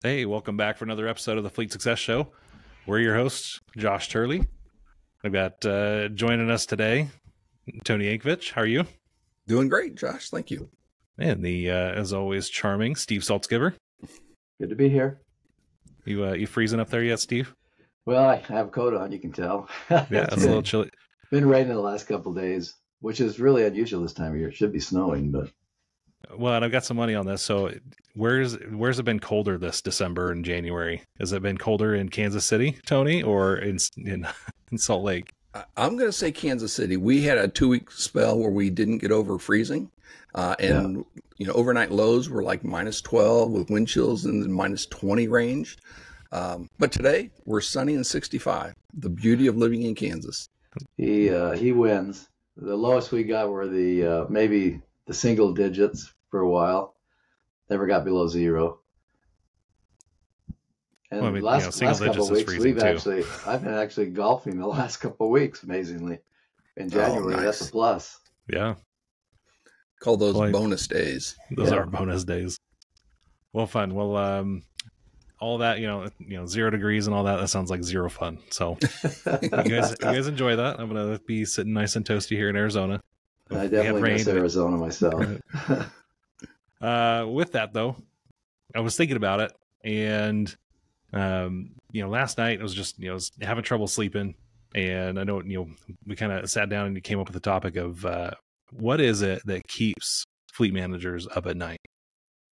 Hey, welcome back for another episode of the Fleet Success Show. We're your hosts, Josh Turley. I've got joining us today, Tony Yankovich. How are you? Doing great, Josh. Thank you. And the, as always, charming Steve Saltzgiver. Good to be here. You freezing up there yet, Steve? Well, I have a coat on, you can tell. Yeah, it's a little chilly. Been raining the last couple of days, which is really unusual this time of year. It should be snowing, but... Well, and I've got some money on this. So where's it been colder this December and January? Has it been colder in Kansas City, Tony, or in Salt Lake? I'm going to say Kansas City. We had a 2-week spell where we didn't get over freezing. Overnight lows were like -12 with wind chills in the -20 range. But today we're sunny and 65. The beauty of living in Kansas. He wins. The lowest we got were the maybe the single digits for a while. Never got below 0. And well, I mean, last couple of weeks, I've been actually golfing the last couple of weeks, amazingly. In January, nice. That's a plus. Yeah. Call those bonus days. Those are bonus days. Well, fun. Well, all that, 0 degrees and all that sounds like zero fun. So you guys enjoy that. I'm going to be sitting nice and toasty here in Arizona. I definitely miss Arizona myself. With that, though, I was thinking about it, and last night I was just was having trouble sleeping, and I know we kind of sat down and came up with the topic of what is it that keeps fleet managers up at night,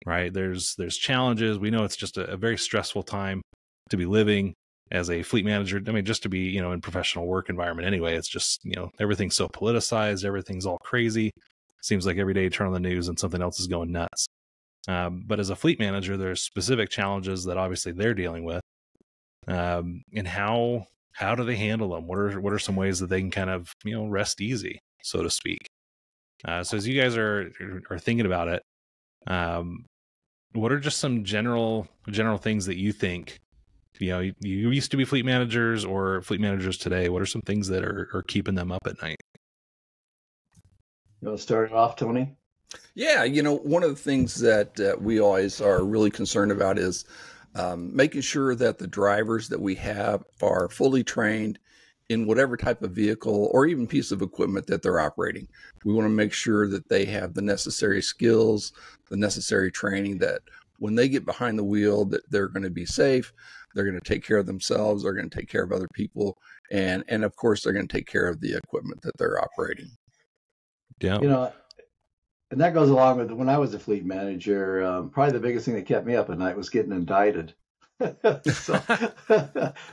right? There's challenges. We know it's just a very stressful time to be living as a fleet manager. I mean, just to be, in professional work environment anyway, it's just, everything's so politicized. Everything's all crazy. Seems like every day you turn on the news and something else is going nuts. But as a fleet manager, there's specific challenges that obviously they're dealing with. And how do they handle them? What are some ways that they can kind of, rest easy, so to speak? So as you guys are thinking about it, what are just some general things that you think, you used to be fleet managers or fleet managers today? What are some things that are keeping them up at night? You want to start it off, Tony? Yeah, one of the things that we always are really concerned about is making sure that the drivers that we have are fully trained in whatever type of vehicle or even piece of equipment that they're operating. We want to make sure that they have the necessary skills, the necessary training, that when they get behind the wheel, that they're going to be safe, they're going to take care of themselves, they're going to take care of other people, and of course, they're going to take care of the equipment that they're operating. Yeah. And that goes along with when I was a fleet manager, probably the biggest thing that kept me up at night was getting indicted.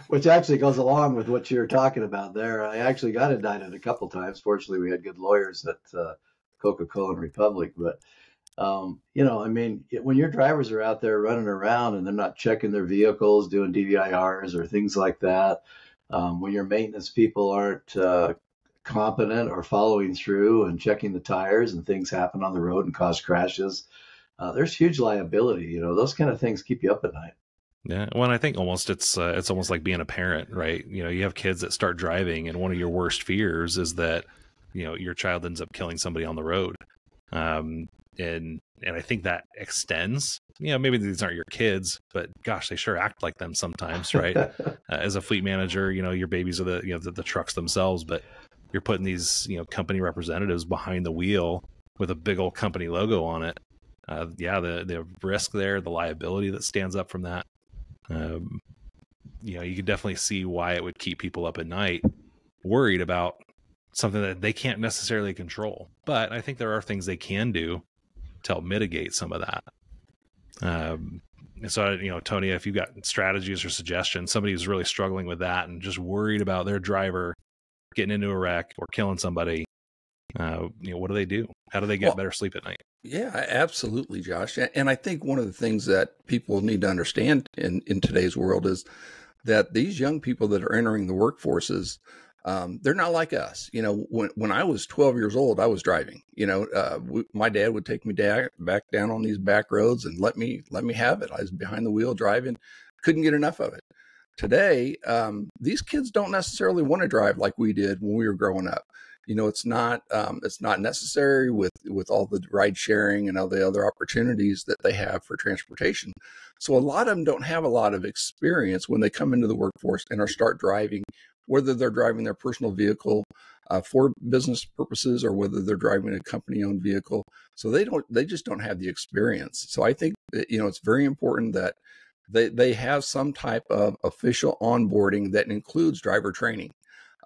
Which actually goes along with what you're talking about there. I actually got indicted a couple times. Fortunately, we had good lawyers at Coca-Cola and Republic. But, when your drivers are out there running around and they're not checking their vehicles, doing DVIRs or things like that, when your maintenance people aren't competent or following through and checking the tires and things happen on the road and cause crashes, there's huge liability. Those kind of things keep you up at night. Yeah. Well, and I think it's almost like being a parent, right? You have kids that start driving, and one of your worst fears is that, your child ends up killing somebody on the road. And I think that extends, maybe these aren't your kids, but gosh, they sure act like them sometimes, right? As a fleet manager, your babies are the trucks themselves, but you're putting these, company representatives behind the wheel with a big old company logo on it. The risk there, the liability that stands up from that. You could definitely see why it would keep people up at night, worried about something that they can't necessarily control. But I think there are things they can do to help mitigate some of that. So, Tony, if you've got strategies or suggestions, somebody who's really struggling with that and just worried about their driver getting into a wreck or killing somebody, what do they do? How do they get better sleep at night? Yeah, absolutely, Josh. And I think one of the things that people need to understand in today's world is that these young people that are entering the workforces, they're not like us. When I was 12 years old, I was driving. My dad would take me back down on these back roads and let me have it. I was behind the wheel driving, couldn't get enough of it. Today, these kids don't necessarily want to drive like we did when we were growing up. it's not necessary with all the ride sharing and all the other opportunities that they have for transportation. So a lot of them don't have a lot of experience when they come into the workforce and start driving, whether they're driving their personal vehicle for business purposes or whether they're driving a company-owned vehicle. So they just don't have the experience. So I think that, it's very important that they have some type of official onboarding that includes driver training.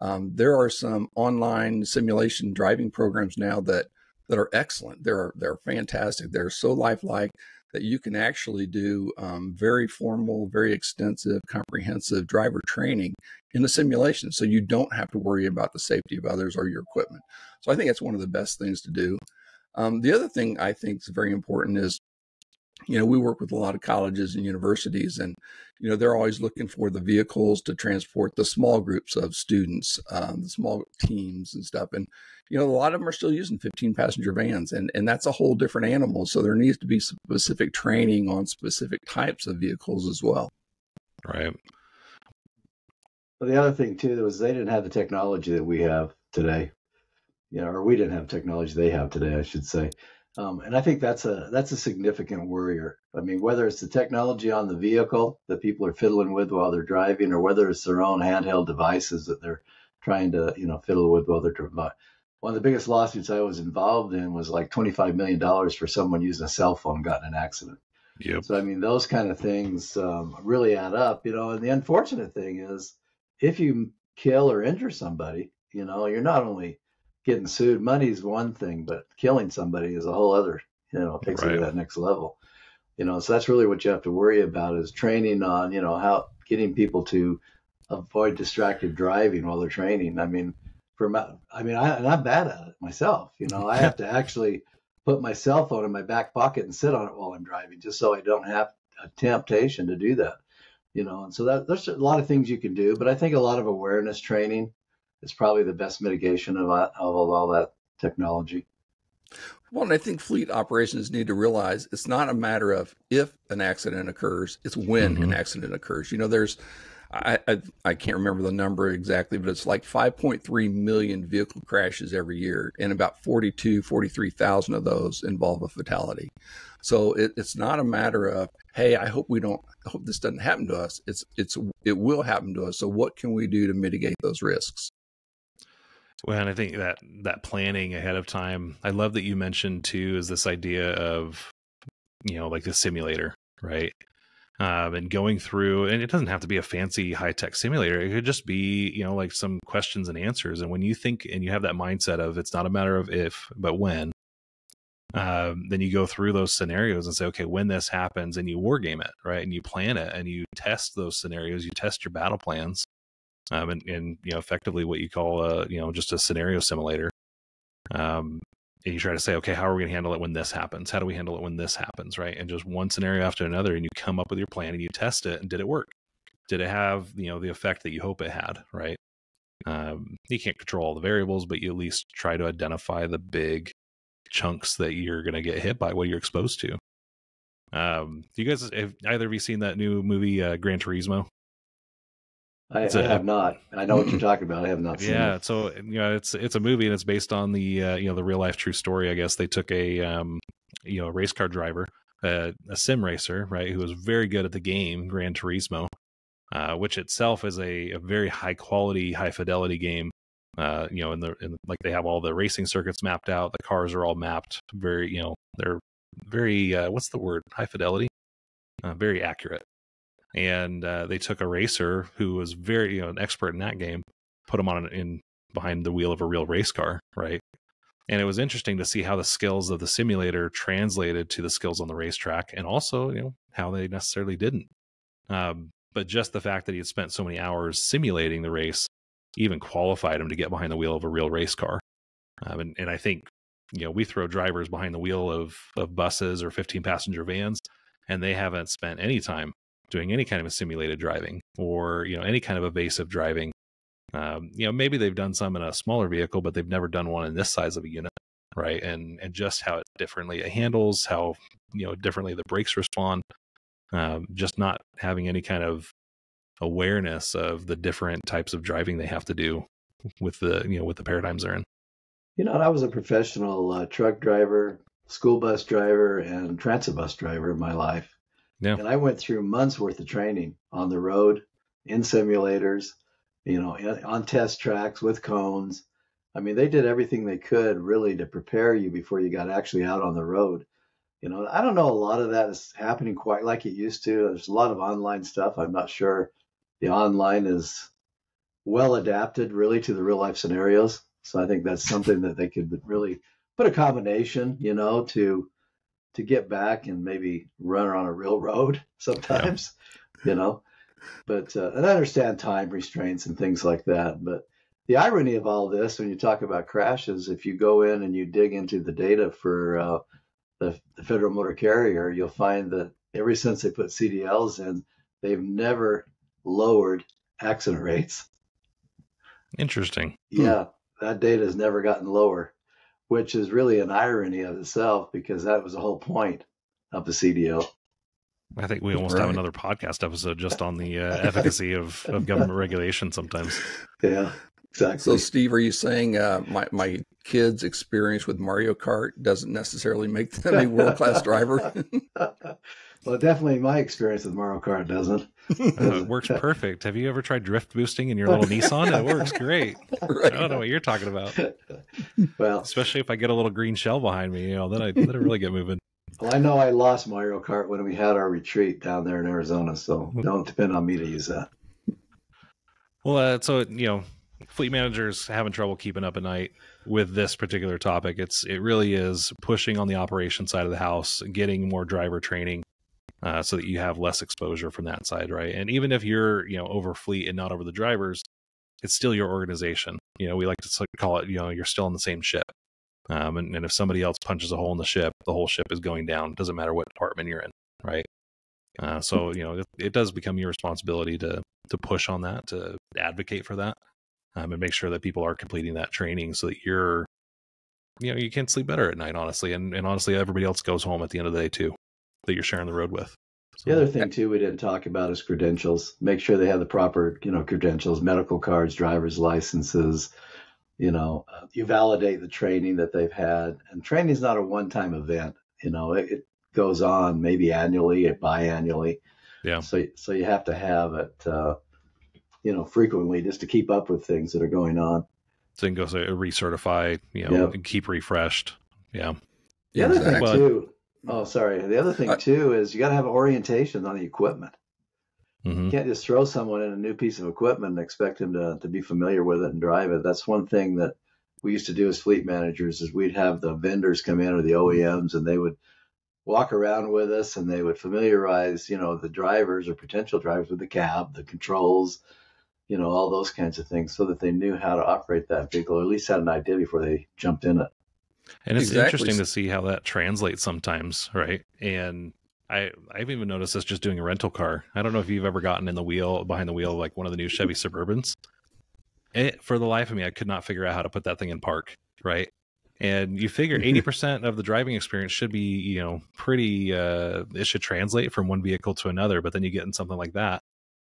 There are some online simulation driving programs now that are excellent. They're fantastic. They're so lifelike that you can actually do very formal, very extensive, comprehensive driver training in the simulation, so you don't have to worry about the safety of others or your equipment. So I think that's one of the best things to do. The other thing I think is very important is, we work with a lot of colleges and universities, and, they're always looking for the vehicles to transport the small groups of students, the small teams and stuff. And, a lot of them are still using 15-passenger vans, and that's a whole different animal. So there needs to be specific training on specific types of vehicles as well. Right. Well, the other thing too was they didn't have the technology that we have today, or we didn't have technology they have today, I should say. And I think that's a significant worrier. I mean, whether it's the technology on the vehicle that people are fiddling with while they're driving, or whether it's their own handheld devices that they're trying to, fiddle with while they're driving. One of the biggest lawsuits I was involved in was like $25 million for someone using a cell phone got in an accident. Yep. So, I mean, those kind of things really add up, and the unfortunate thing is if you kill or injure somebody, you're not only getting sued. Money is one thing, but killing somebody is a whole other, takes it to that next level. So that's really what you have to worry about is training on, how getting people to avoid distracted driving while they're training. I mean, I'm bad at it myself. I have to actually put my cell phone in my back pocket and sit on it while I'm driving, just so I don't have a temptation to do that. And so there's a lot of things you can do, but I think a lot of awareness training is probably the best mitigation of all that technology. Well, and I think fleet operations need to realize it's not a matter of if an accident occurs, it's when an accident occurs. There's, I can't remember the number exactly, but it's like 5.3 million vehicle crashes every year, and about 43,000 of those involve a fatality. So it's not a matter of, hey, I hope this doesn't happen to us. It will happen to us. So what can we do to mitigate those risks? Well, and I think that planning ahead of time, I love that you mentioned too, is this idea of, like the simulator, right? And going through, and it doesn't have to be a fancy high-tech simulator. It could just be, like some questions and answers. And when you think and you have that mindset of it's not a matter of if, but when, then you go through those scenarios and say, okay, when this happens, and you war game it, right? And you plan it and you test those scenarios, you test your battle plans. And effectively what you call just a scenario simulator. And you try to say, okay, how are we going to handle it when this happens? How do we handle it when this happens, right? And just one scenario after another, and you come up with your plan and you test it, and did it work? Did it have the effect that you hope it had, right? You can't control all the variables, but you at least try to identify the big chunks that you're going to get hit by, what you're exposed to. You guys, have either of you seen that new movie, Gran Turismo? I have not. I know what you're talking about. I have not seen it. Yeah, so it's a movie, and it's based on the the real life true story. I guess they took a race car driver, a sim racer, right, who was very good at the game Gran Turismo, which itself is a very high quality, high fidelity game. Like they have all the racing circuits mapped out. The cars are all mapped. Very, they're very what's the word? High fidelity, very accurate. And they took a racer who was very, an expert in that game, put him in behind the wheel of a real race car, right? And it was interesting to see how the skills of the simulator translated to the skills on the racetrack, and also, how they necessarily didn't. But just the fact that he had spent so many hours simulating the race even qualified him to get behind the wheel of a real race car. And I think, we throw drivers behind the wheel of buses or 15-passenger vans, and they haven't spent any time doing any kind of a simulated driving or, any kind of evasive driving. Maybe they've done some in a smaller vehicle, but they've never done one in this size of a unit, right? And just how differently it handles, how, differently the brakes respond, just not having any kind of awareness of the different types of driving they have to do with the, with the paradigms they're in. I was a professional truck driver, school bus driver, and transit bus driver in my life. Yeah. And I went through months worth of training on the road, in simulators, on test tracks with cones. I mean, they did everything they could really to prepare you before you got actually out on the road. I don't know, a lot of that is happening quite like it used to. There's a lot of online stuff. I'm not sure the online is well adapted really to the real life scenarios. So I think that's something that they could really put a combination, to get back and maybe run on a real road sometimes, But and I understand time restraints and things like that. But the irony of all this, when you talk about crashes, if you go in and you dig into the data for the Federal Motor Carrier, you'll find that ever since they put CDLs in, they've never lowered accident rates. Interesting. Yeah, that data has never gotten lower, which is really an irony of itself because that was the whole point of the CDL. I think we almost have another podcast episode just on the efficacy of government regulation sometimes. Yeah, exactly. So, Steve, are you saying my kid's experience with Mario Kart doesn't necessarily make them a world-class driver? Well, definitely my experience with Mario Kart doesn't. It works perfect. Have you ever tried drift boosting in your little Nissan? It works great. Right. I don't know what you're talking about. Well, especially if I get a little green shell behind me, then I really get moving. Well, I know I lost Mario Kart when we had our retreat down there in Arizona, so don't depend on me to use that. Well, so fleet managers having trouble keeping up at night with this particular topic. It really is pushing on the operation side of the house, getting more driver training, so that you have less exposure from that side, right? And even if you're over fleet and not over the drivers, it's still your organization. We like to call it you're still on the same ship. And if somebody else punches a hole in the ship, the whole ship is going down. It doesn't matter what department you're in, right? So it does become your responsibility to push on that, to advocate for that, and make sure that people are completing that training so that you can sleep better at night, honestly. And honestly, everybody else goes home at the end of the day too, that you're sharing the road with. So, the other thing too we didn't talk about is credentials. Make sure they have the proper credentials, medical cards, driver's licenses. You validate the training that they've had, and training is not a one-time event. It goes on maybe annually or biannually. Yeah. So you have to have it, frequently just to keep up with things that are going on. So you can go recertify, and keep refreshed. Yeah. The other thing too. Oh, sorry. The other thing too is you got to have orientation on the equipment. Mm-hmm. You can't just throw someone in a new piece of equipment and expect him to be familiar with it and drive it. That's one thing that we used to do as fleet managers is we'd have the vendors come in or the OEMs and they would walk around with us and they would familiarize, the drivers or potential drivers with the cab, the controls, all those kinds of things so that they knew how to operate that vehicle or at least had an idea before they jumped in it. And it's interesting to see how that translates sometimes, right? And I've even noticed this just doing a rental car. I don't know if you've ever gotten behind the wheel of like one of the new Chevy Suburbans. For the life of me, I could not figure out how to put that thing in park, right? And you figure 80% of the driving experience should be, pretty, it should translate from one vehicle to another, but then you get in something like that.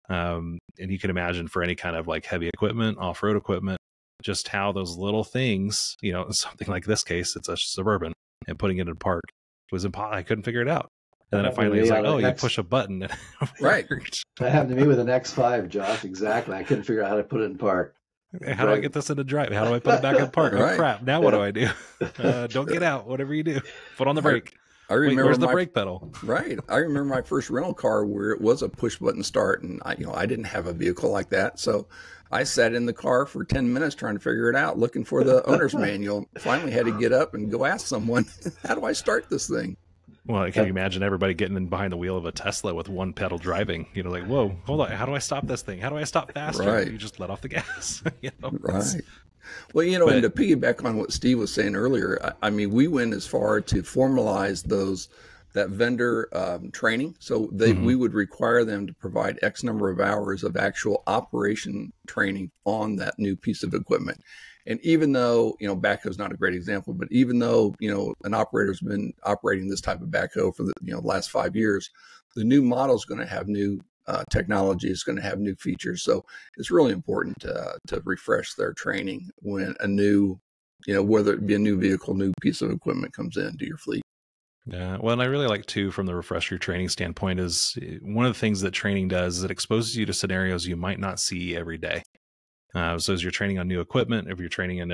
And you can imagine for any kind of like heavy equipment, off-road equipment, just how those little things, something like this case, it's a Suburban, and putting it in park was impossible. I couldn't figure it out. And then it finally was like, you push a button. And right. That happened to me with an X5, Josh. Exactly. I couldn't figure out how to put it in park. How do I get this into drive? How do I put it back in park? Right. Oh, crap. Now what do I do? Don't get out. Whatever you do. Put on the brake. I remember where's the brake pedal? Right. I remember my first rental car where it was a push button start, and I didn't have a vehicle like that. So I sat in the car for 10 minutes trying to figure it out, looking for the owner's manual. Finally had to get up and go ask someone, how do I start this thing? Well, can you imagine everybody getting in behind the wheel of a Tesla with one pedal driving? Like, whoa, hold on. How do I stop this thing? How do I stop faster? Right. You just let off the gas. Right. Well, and to piggyback on what Steve was saying earlier, I mean, we went as far to formalize that vendor training. So we would require them to provide X number of hours of actual operation training on that new piece of equipment. And even though, backhoe is not a great example, but even though, an operator's been operating this type of backhoe for the, last 5 years, the new model is going to have new technology, is going to have new features. So it's really important to refresh their training when a new whether it be a new vehicle, new piece of equipment comes into your fleet. Yeah. Well, and I really like too, from the refresher training standpoint, is one of the things that training does is it exposes you to scenarios you might not see every day. So as you're training on new equipment, if you're training in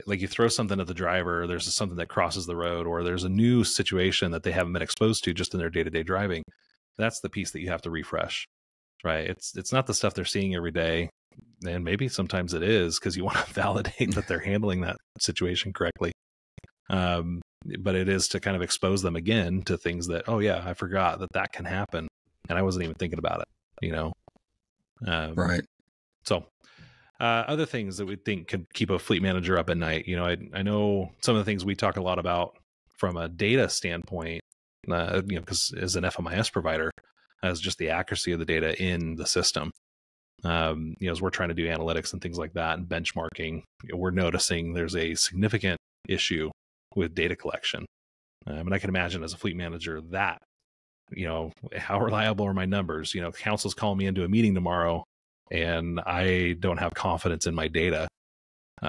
like you throw something at the driver, there's something that crosses the road, or there's a new situation that they haven't been exposed to just in their day-to-day driving. That's the piece that you have to refresh, right? It's not the stuff they're seeing every day. And maybe sometimes it is because you want to validate that they're handling that situation correctly. But it is to kind of expose them again to things that, oh yeah, I forgot that can happen. And I wasn't even thinking about it, Right. So other things that we think could keep a fleet manager up at night. I know some of the things we talk a lot about from a data standpoint, because as an FMIS provider, as just the accuracy of the data in the system. As we're trying to do analytics and things like that and benchmarking, we're noticing there's a significant issue with data collection. And I can imagine as a fleet manager that, how reliable are my numbers? Council's calling me into a meeting tomorrow and I don't have confidence in my data.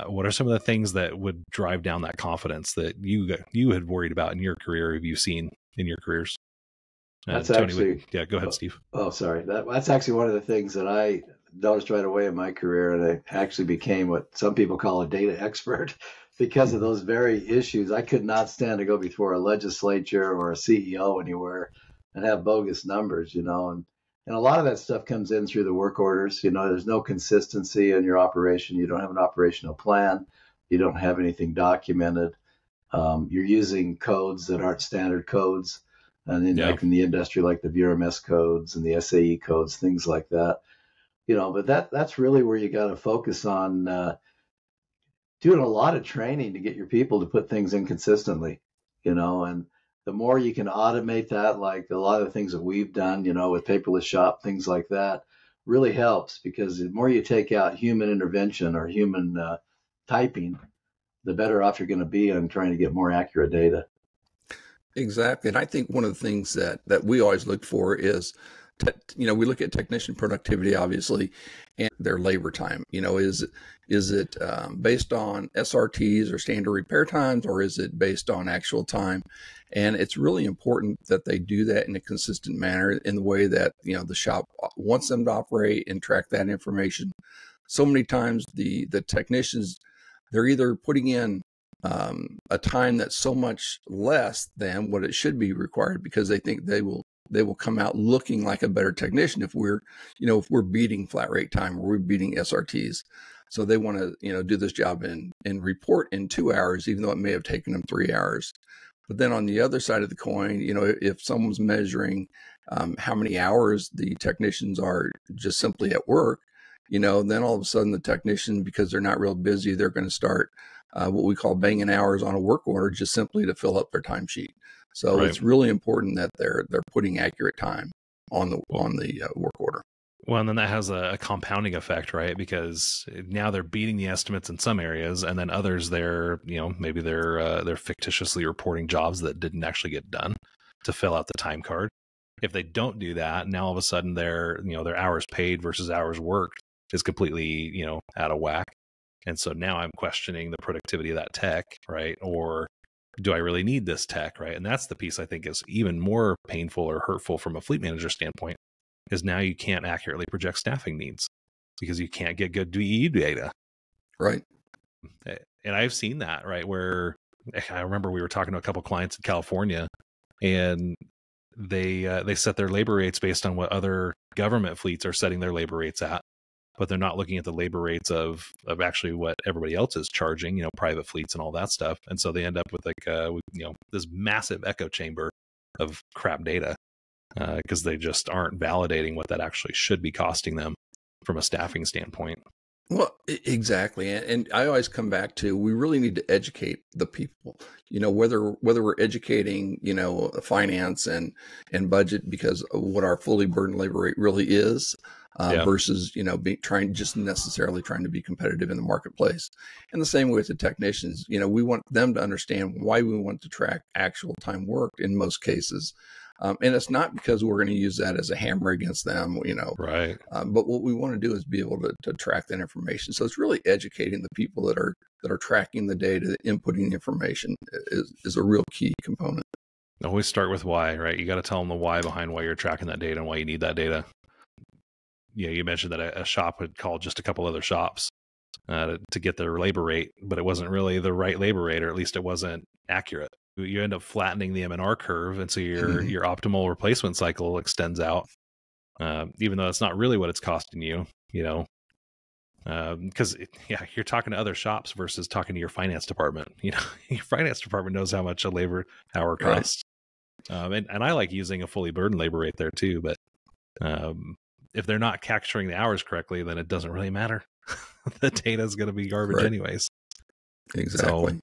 What are some of the things that would drive down that confidence that you had worried about in your career? Have you seen in your careers? That's Tony, actually, yeah, go ahead, Steve. oh, sorry. That's actually one of the things that I noticed right away in my career, and I actually became what some people call a data expert because of those very issues. I could not stand to go before a legislature or a CEO anywhere and have bogus numbers, and a lot of that stuff comes in through the work orders. There's no consistency in your operation. You don't have an operational plan. You don't have anything documented. You're using codes that aren't standard codes. And then like in the industry, like the VRMS codes and the SAE codes, things like that, but that's really where you got to focus on doing a lot of training to get your people to put things in consistently, and the more you can automate that, like a lot of the things that we've done, with paperless shop, things like that, really helps, because the more you take out human intervention or human typing, the better off you're going to be on trying to get more accurate data. Exactly. And I think one of the things that we always look for is, we look at technician productivity, obviously, and their labor time. Is it based on SRTs or standard repair times, or is it based on actual time? And it's really important that they do that in a consistent manner in the way that, the shop wants them to operate and track that information. So many times the technicians, they're either putting in a time that's so much less than what it should be required because they think they will come out looking like a better technician if we're beating flat rate time or we're beating SRTs. So they want to, do this job and report in 2 hours, even though it may have taken them 3 hours. But then on the other side of the coin, if someone's measuring how many hours the technicians are just simply at work, then all of a sudden the technician, because they're not real busy, they're going to start what we call banging hours on a work order just simply to fill up their timesheet. So It's really important that they're putting accurate time on the work order. Well, and then that has a compounding effect, right? Because now they're beating the estimates in some areas, and then others maybe they're fictitiously reporting jobs that didn't actually get done to fill out the time card. If they don't do that, now all of a sudden their hours paid versus hours worked is completely, out of whack. And so now I'm questioning the productivity of that tech, right? Or do I really need this tech, right? And that's the piece I think is even more painful or hurtful from a fleet manager standpoint, is now you can't accurately project staffing needs because you can't get good DE data. Right. And I've seen that, right? Where I remember we were talking to a couple of clients in California, and they set their labor rates based on what other government fleets are setting their labor rates at. But they're not looking at the labor rates of actually what everybody else is charging, private fleets and all that stuff. And so they end up with this massive echo chamber of crap data because they just aren't validating what that actually should be costing them from a staffing standpoint. Well, exactly. And I always come back to, we really need to educate the people, whether we're educating, finance and budget because of what our fully burdened labor rate really is. Versus, trying to be competitive in the marketplace. And the same way with the technicians, we want them to understand why we want to track actual time worked in most cases. And it's not because we're going to use that as a hammer against them, Right. But what we want to do is be able to track that information. So it's really educating the people that are tracking the data, inputting the information is a real key component. Always start with why, right? You got to tell them the why behind why you're tracking that data and why you need that data. You mentioned that a shop had called just a couple other shops to get their labor rate, but it wasn't really the right labor rate, or at least it wasn't accurate. You end up flattening the M&R curve, and so your optimal replacement cycle extends out, even though that's not really what it's costing you, because you're talking to other shops versus talking to your finance department. Your finance department knows how much a labor hour costs. Right. And I like using a fully burdened labor rate there too, but if they're not capturing the hours correctly, then it doesn't really matter. The data is going to be garbage anyways. Exactly.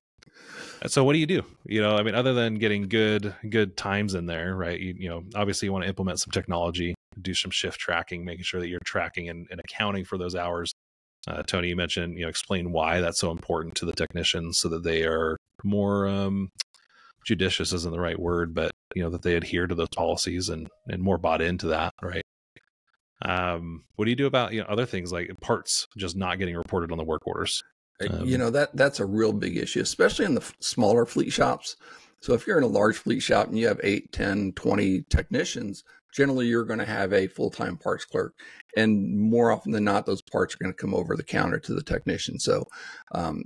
So what do you do? Other than getting good times in there, right? Obviously you want to implement some technology, do some shift tracking, making sure that you're tracking and accounting for those hours. Tony, you mentioned, explain why that's so important to the technicians so that they are more judicious isn't the right word, but that they adhere to those policies and more bought into that, right? What do you do about other things like parts just not getting reported on the work orders? That's a real big issue, especially in the smaller fleet shops. So if you're in a large fleet shop and you have 8, 10, 20 technicians, generally you're going to have a full-time parts clerk. And more often than not, those parts are going to come over the counter to the technician. So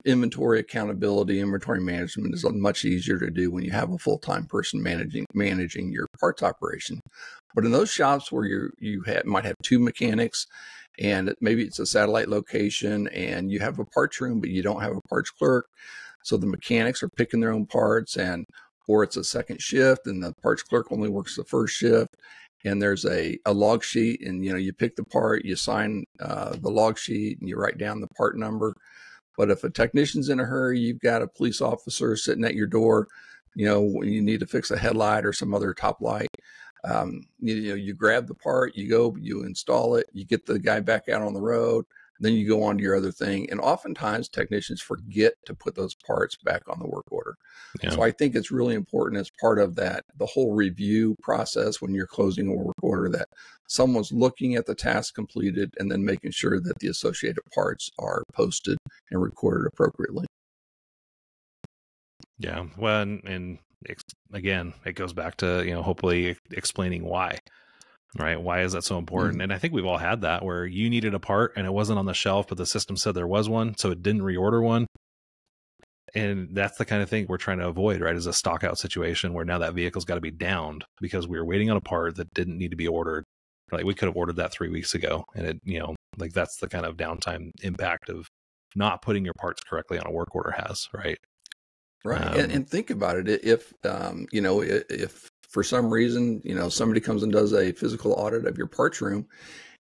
inventory accountability, inventory management is much easier to do when you have a full-time person managing your parts operation. But in those shops where you might have 2 mechanics, and maybe it's a satellite location and you have a parts room, but you don't have a parts clerk. So the mechanics are picking their own parts, or it's a second shift and the parts clerk only works the first shift. And there's a log sheet, and you pick the part, you sign the log sheet, and you write down the part number. But if a technician's in a hurry, you've got a police officer sitting at your door, you need to fix a headlight or some other top light. You grab the part, you go, you install it, you get the guy back out on the road, then you go on to your other thing. And oftentimes technicians forget to put those parts back on the work order. Yeah. So I think it's really important as part of the whole review process when you're closing a work order that someone's looking at the task completed and then making sure that the associated parts are posted and recorded appropriately. Yeah. Well, and again, it goes back to, hopefully explaining why. Right. Why is that so important? And I think we've all had that where you needed a part and it wasn't on the shelf, but the system said there was one, so it didn't reorder one. And that's the kind of thing we're trying to avoid, right? Is a stock out situation where now that vehicle's got to be downed because we were waiting on a part that didn't need to be ordered. Like we could have ordered that 3 weeks ago. And it, that's the kind of downtime impact of not putting your parts correctly on a work order has, right? Right. And think about it. If for some reason, somebody comes and does a physical audit of your parts room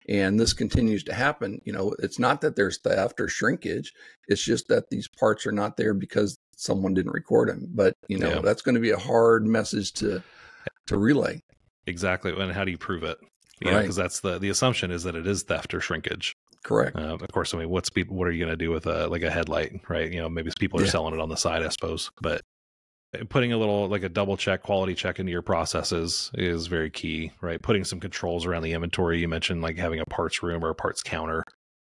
and this continues to happen, it's not that there's theft or shrinkage. It's just that these parts are not there because someone didn't record them. But, that's going to be a hard message to relay. Exactly. And how do you prove it? Right. Because that's the assumption is that it is theft or shrinkage. Correct. Of course, what are you going to do with a headlight, right? Maybe people are selling it on the side, I suppose, but putting a double check, quality check into your processes is very key, right? Putting some controls around the inventory. You mentioned like having a parts room or a parts counter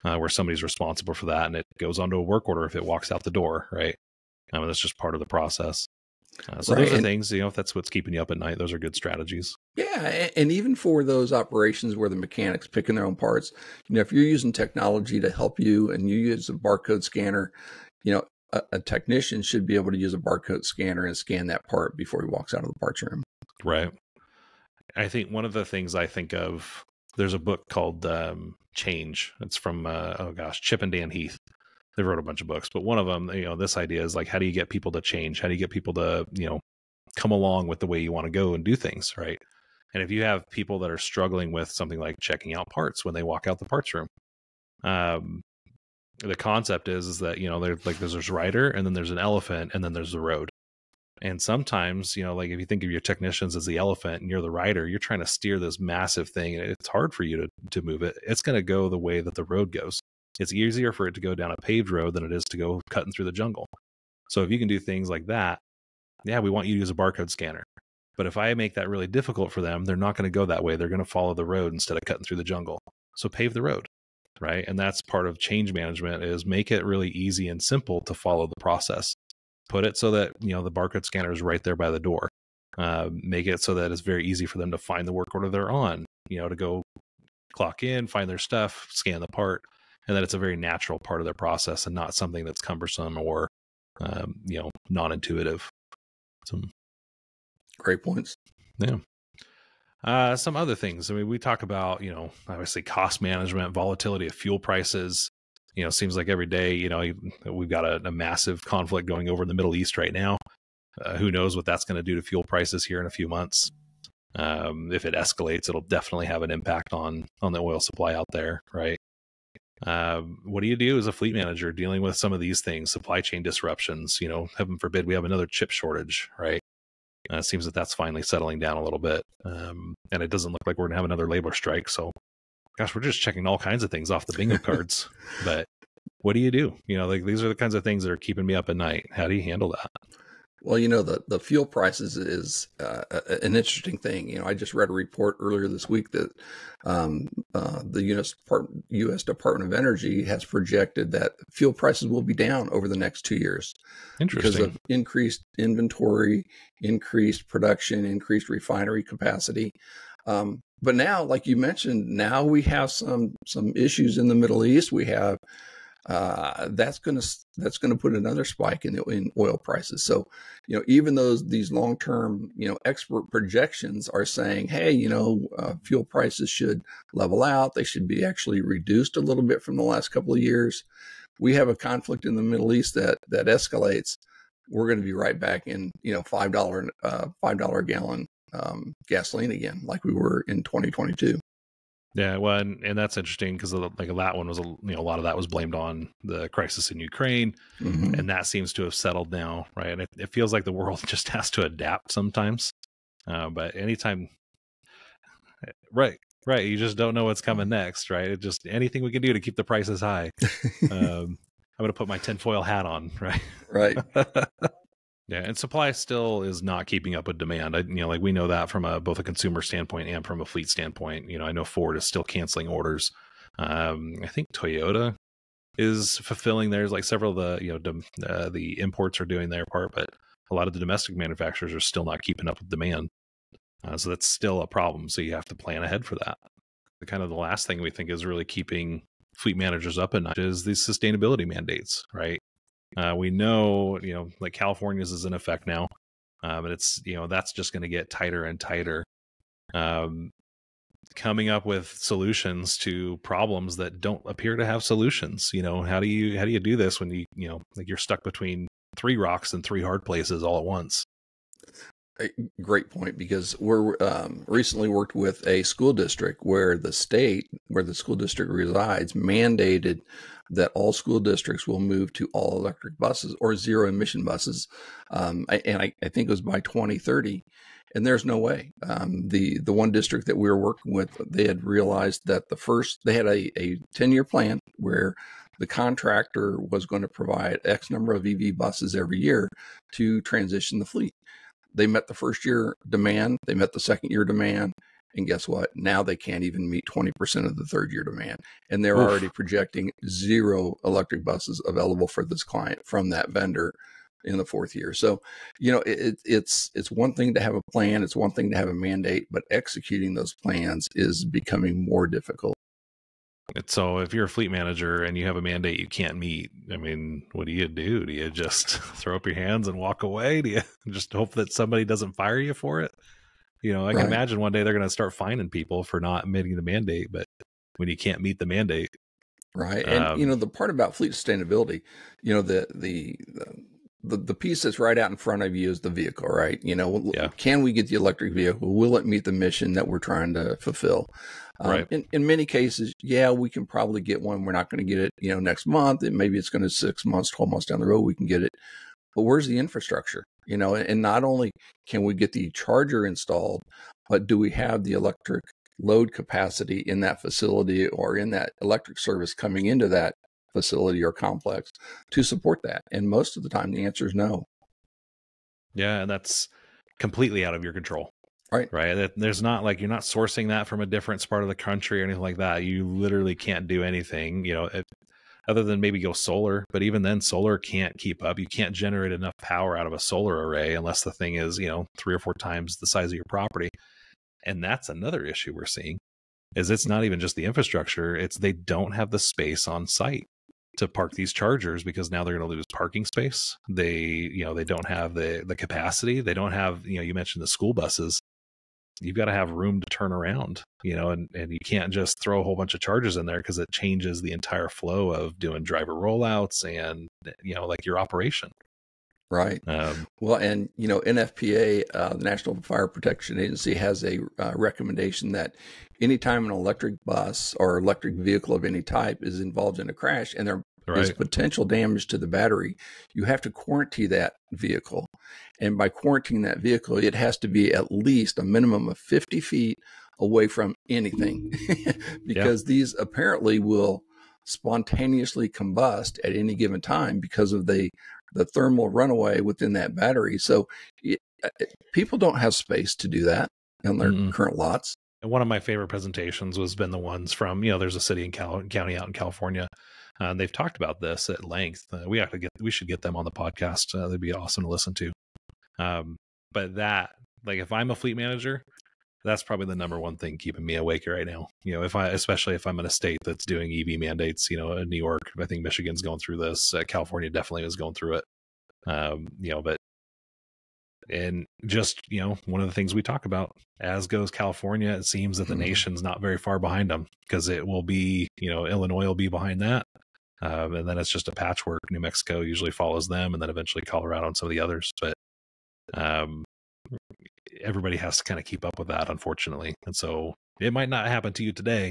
where somebody's responsible for that, and it goes onto a work order if it walks out the door, right? That's just part of the process. So those are things, if that's what's keeping you up at night, those are good strategies. Yeah. And even for those operations where the mechanics picking their own parts, if you're using technology to help you and you use a barcode scanner, a technician should be able to use a barcode scanner and scan that part before he walks out of the parts room. Right. I think one of the things I think of, there's a book called Change. It's from, Chip and Dan Heath. They wrote a bunch of books, but one of them, this idea is like, how do you get people to change? How do you get people to, come along with the way you want to go and do things, right? And if you have people that are struggling with something like checking out parts when they walk out the parts room, the concept is that, there's this rider and then there's an elephant and then there's the road. And sometimes, like if you think of your technicians as the elephant and you're the rider, you're trying to steer this massive thing and it's hard for you to move it. It's going to go the way that the road goes. It's easier for it to go down a paved road than it is to go cutting through the jungle. So if you can do things like that, yeah, we want you to use a barcode scanner. But if I make that really difficult for them, they're not going to go that way. They're going to follow the road instead of cutting through the jungle. So pave the road, right? And that's part of change management, is make it really easy and simple to follow the process. Put it so that, the barcode scanner is right there by the door. Make it so that it's very easy for them to find the work order they're on, to go clock in, find their stuff, scan the part, and that it's a very natural part of their process and not something that's cumbersome or, non-intuitive. Great points. Yeah. Some other things. I mean, we talk about, obviously cost management, volatility of fuel prices. Seems like every day, we've got a massive conflict going over in the Middle East right now. Who knows what that's going to do to fuel prices here in a few months. If it escalates, it'll definitely have an impact on the oil supply out there, right? What do you do as a fleet manager dealing with some of these things, supply chain disruptions? Heaven forbid we have another chip shortage, right? It seems that that's finally settling down a little bit. And it doesn't look like we're going to have another labor strike. So, gosh, we're just checking all kinds of things off the bingo cards. But what do you do? These are the kinds of things that are keeping me up at night. How do you handle that? Well, the fuel prices is an interesting thing. I just read a report earlier this week that the U.S. Department of Energy has projected that fuel prices will be down over the next 2 years because of increased inventory, increased production, increased refinery capacity. But now, like you mentioned, now we have some issues in the Middle East. We have that's going to put another spike in oil prices. So, even though these long-term, expert projections are saying, hey, fuel prices should level out. They should be actually reduced a little bit from the last couple of years. We have a conflict in the Middle East that escalates. We're going to be right back in, $5 a gallon gasoline again, like we were in 2022. Yeah, well, and that's interesting because that one was a lot of that was blamed on the crisis in Ukraine, and that seems to have settled now, right? And it feels like the world just has to adapt sometimes. But anytime, right, you just don't know what's coming next, right? It just anything we can do to keep the prices high. I'm going to put my tinfoil hat on, right? Right. Yeah, and supply still is not keeping up with demand. We know that from both a consumer standpoint and from a fleet standpoint. I know Ford is still canceling orders. I think Toyota is fulfilling theirs. Like several of the imports are doing their part, but a lot of the domestic manufacturers are still not keeping up with demand. So that's still a problem. So you have to plan ahead for that. The last thing we think is really keeping fleet managers up at night is these sustainability mandates, right? We know, like California's is in effect now, but it's, that's just going to get tighter and tighter. Coming up with solutions to problems that don't appear to have solutions. How do you do this when you're stuck between 3 rocks and 3 hard places all at once? A great point, because we're recently worked with a school district where the school district resides mandated that all school districts will move to all electric buses or zero emission buses. And I think it was by 2030. And there's no way. The one district that we were working with, they had realized that they had a 10-year plan where the contractor was going to provide X number of EV buses every year to transition the fleet. They met the first year demand, they met the second year demand, and guess what? Now they can't even meet 20% of the third year demand. And they're already projecting 0 electric buses available for this client from that vendor in the 4th year. So, it's one thing to have a plan, it's one thing to have a mandate, but executing those plans is becoming more difficult. So if you're a fleet manager and you have a mandate you can't meet, I mean, what do? Do you just throw up your hands and walk away? Do you just hope that somebody doesn't fire you for it? I can imagine one day they're going to start fining people for not meeting the mandate, but when you can't meet the mandate. Right. And, the part about fleet sustainability, the piece that's right out in front of you is the vehicle, right? Can we get the electric vehicle? Will it meet the mission that we're trying to fulfill? Right. In many cases, we can probably get one. We're not going to get it, next month. And maybe it's going to 6 months, 12 months down the road, we can get it. But where's the infrastructure? And not only can we get the charger installed, but do we have the electric load capacity in that facility or in that electric service coming into that facility or complex to support that? And most of the time, the answer is no. Yeah, and that's completely out of your control. Right. Right. There's not like, you're not sourcing that from a different part of the country or anything like that. You literally can't do anything, other than maybe go solar. But even then, solar can't keep up. You can't generate enough power out of a solar array unless the thing is, 3 or 4 times the size of your property. And that's another issue we're seeing, is it's not even just the infrastructure. It's they don't have the space on site to park these chargers, because now they're going to lose parking space. They don't have the capacity. They don't have, you mentioned the school buses. You've got to have room to turn around, and you can't just throw a whole bunch of chargers in there, because it changes the entire flow of doing driver rollouts and, like your operation. Right. Well, and, NFPA, the National Fire Protection Agency, has a recommendation that anytime an electric bus or electric vehicle of any type is involved in a crash and there is potential damage to the battery, you have to quarantine that vehicle. And by quarantining that vehicle, it has to be at least a minimum of 50 feet away from anything, because these apparently will spontaneously combust at any given time because of the thermal runaway within that battery. So people don't have space to do that on their current lots. And one of my favorite presentations was been the ones from, there's a city and county out in California. And they've talked about this at length. We should get them on the podcast. They'd be awesome to listen to. But that, like, if I'm a fleet manager, that's probably the number one thing keeping me awake right now. Especially if I'm in a state that's doing EV mandates, in New York, I think Michigan's going through this. California definitely is going through it. And just, one of the things we talk about, as goes California, it seems that the nation's not very far behind them, because it will be, Illinois will be behind that. And then it's just a patchwork. New Mexico usually follows them, and then eventually Colorado and some of the others. But everybody has to kind of keep up with that, unfortunately. And so it might not happen to you today,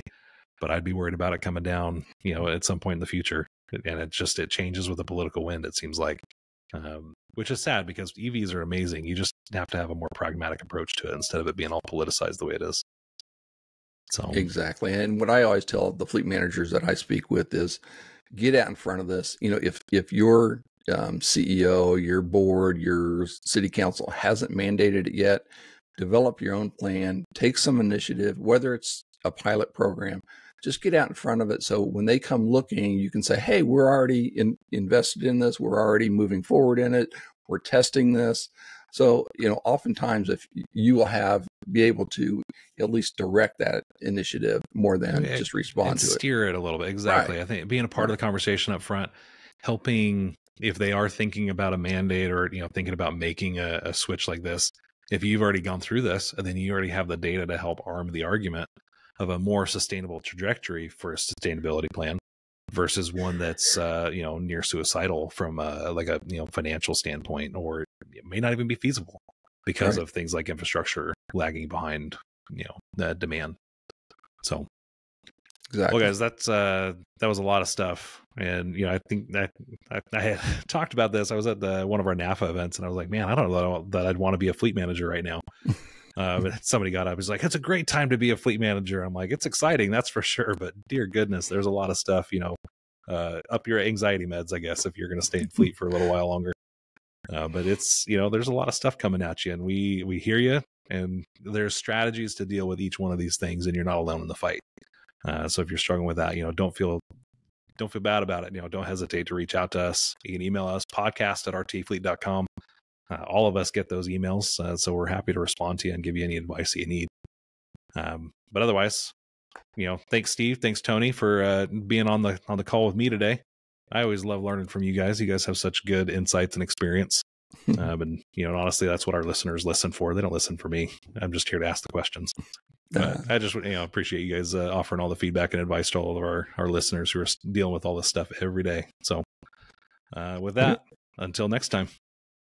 but I'd be worried about it coming down, at some point in the future. And it changes with the political wind, it seems like, which is sad, because EVs are amazing. You just have to have a more pragmatic approach to it instead of it being all politicized the way it is. So exactly. And what I always tell the fleet managers that I speak with is, get out in front of this. If your CEO, your board, your city council hasn't mandated it yet, develop your own plan, take some initiative, whether it's a pilot program, just get out in front of it. So when they come looking, you can say, hey, we're already invested in this. We're already moving forward in it. We're testing this. So, oftentimes if you will be able to at least direct that initiative more than just respond to it. Steer it a little bit. Exactly. Right. I think being a part of the conversation up front, helping if they are thinking about a mandate or, thinking about making a switch like this, if you've already gone through this, and then you already have the data to help arm the argument of a more sustainable trajectory for a sustainability plan versus one that's, near suicidal from a financial standpoint, or it may not even be feasible because of things like infrastructure lagging behind, the demand. So, exactly. Well, guys, that was a lot of stuff. And, I think that I had talked about this. I was at one of our NAFA events, and I was like, man, I don't know that I'd want to be a fleet manager right now. But somebody got up, he's like, it's a great time to be a fleet manager. I'm like, it's exciting, that's for sure. But dear goodness, there's a lot of stuff, up your anxiety meds, I guess, if you're going to stay in fleet for a little while longer. But it's, there's a lot of stuff coming at you, and we hear you, and there's strategies to deal with each one of these things, and you're not alone in the fight. So if you're struggling with that, don't feel bad about it. Don't hesitate to reach out to us. You can email us, podcast@rtfleet.com. All of us get those emails, so we're happy to respond to you and give you any advice that you need. But otherwise, thanks Steve, thanks Tony for being on the call with me today. I always love learning from you guys. You guys have such good insights and experience. And honestly, that's what our listeners listen for. They don't listen for me. I'm just here to ask the questions. But I just appreciate you guys offering all the feedback and advice to all of our listeners who are dealing with all this stuff every day. So with that, until next time.